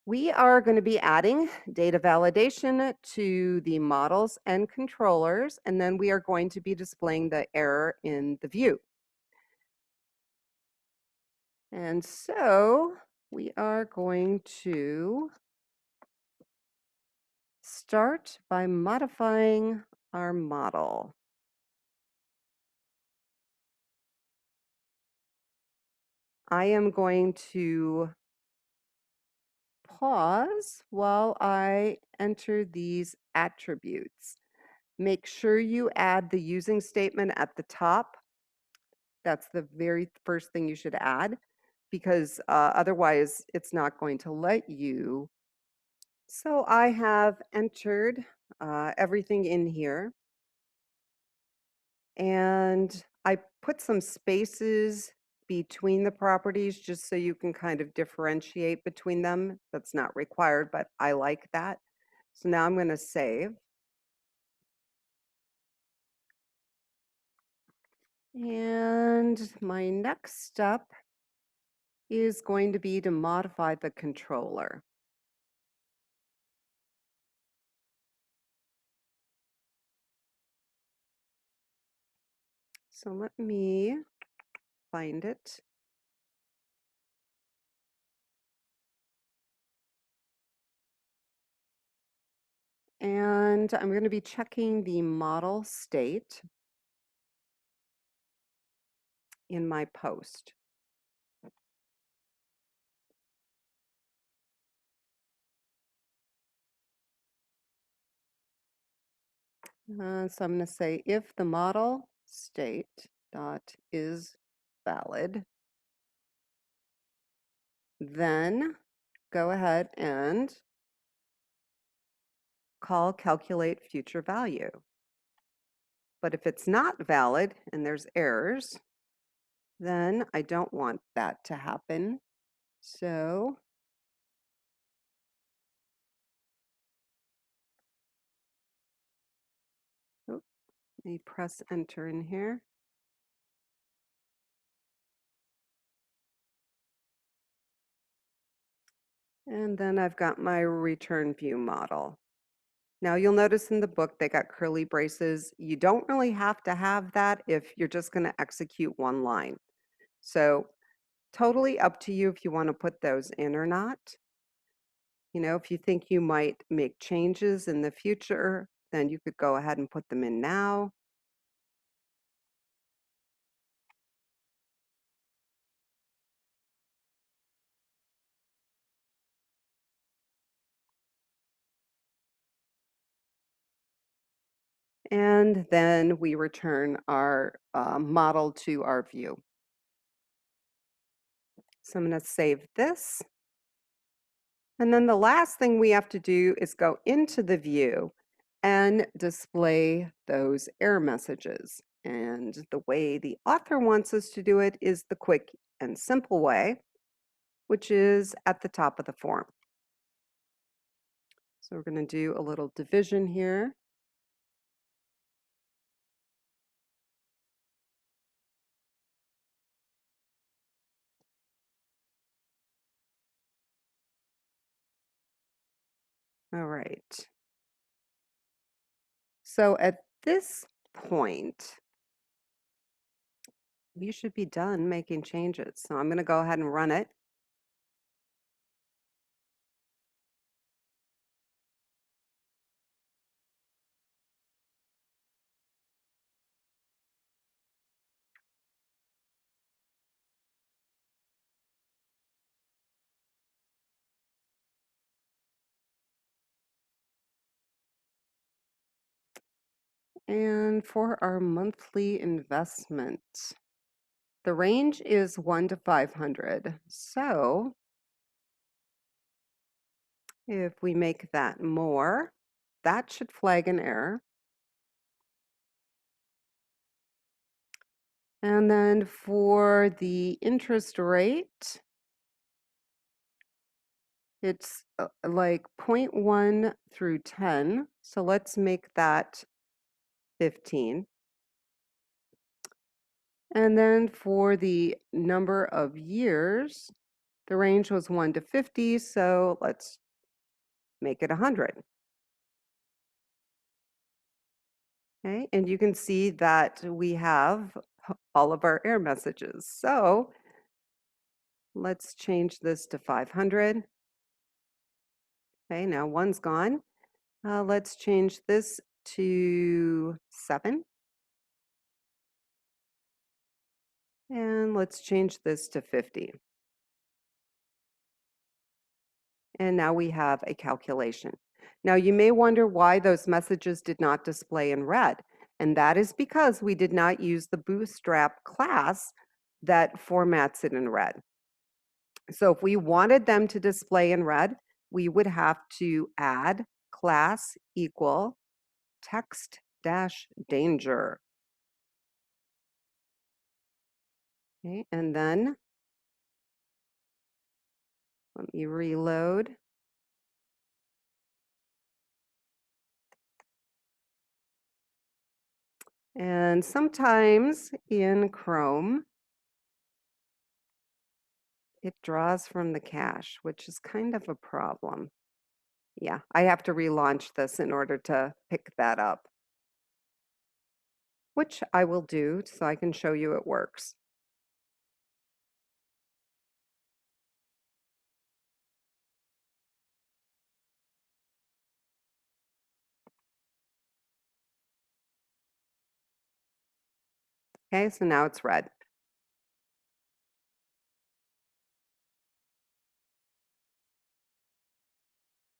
We are going to be adding data validation to the models and controllers, and then we are going to be displaying the error in the view. And so we are going to start by modifying our model. I am going to pause while I enter these attributes. Make sure you add the using statement at the top. That's the very first thing you should add because otherwise it's not going to let you. So I have entered everything in here and I put some spaces between the properties just so you can kind of differentiate between them. That's not required, but I like that. So now I'm going to save. And my next step is going to be to modify the controller. So let me find it. And I'm going to be checking the model state in my post. So I'm going to say if the model state dot is valid, then go ahead and call calculate future value. But if it's not valid and there's errors, then I don't want that to happen. So let me press enter in here. And then I've got my return view model. Now you'll notice in the book they got curly braces. You don't really have to have that if you're just going to execute one line. So totally up to you if you want to put those in or not. You know, if you think you might make changes in the future, then you could go ahead and put them in now. And then we return our model to our view. So I'm going to save this. And then the last thing we have to do is go into the view and display those error messages. And the way the author wants us to do it is the quick and simple way, which is at the top of the form. So we're going to do a little division here. All right. So at this point, you should be done making changes. So I'm going to go ahead and run it. And for our monthly investment, the range is 1 to 500. So if we make that more, that should flag an error. And then for the interest rate, it's like 0.1 through 10. So let's make that 15. And then for the number of years, The range was 1 to 50, so let's make it 100. Okay, and you can see that we have all of our error messages. So let's change this to 500. Okay, now one's gone. Let's change this to 7. And let's change this to 50. And now we have a calculation. Now you may wonder why those messages did not display in red. And that is because we did not use the Bootstrap class that formats it in red. So if we wanted them to display in red, we would have to add class equal text dash danger. Okay, and then let me reload. And sometimes in Chrome, it draws from the cache, which is kind of a problem. Yeah, I have to relaunch this in order to pick that up, which I will do so I can show you it works. Okay, so now it's red.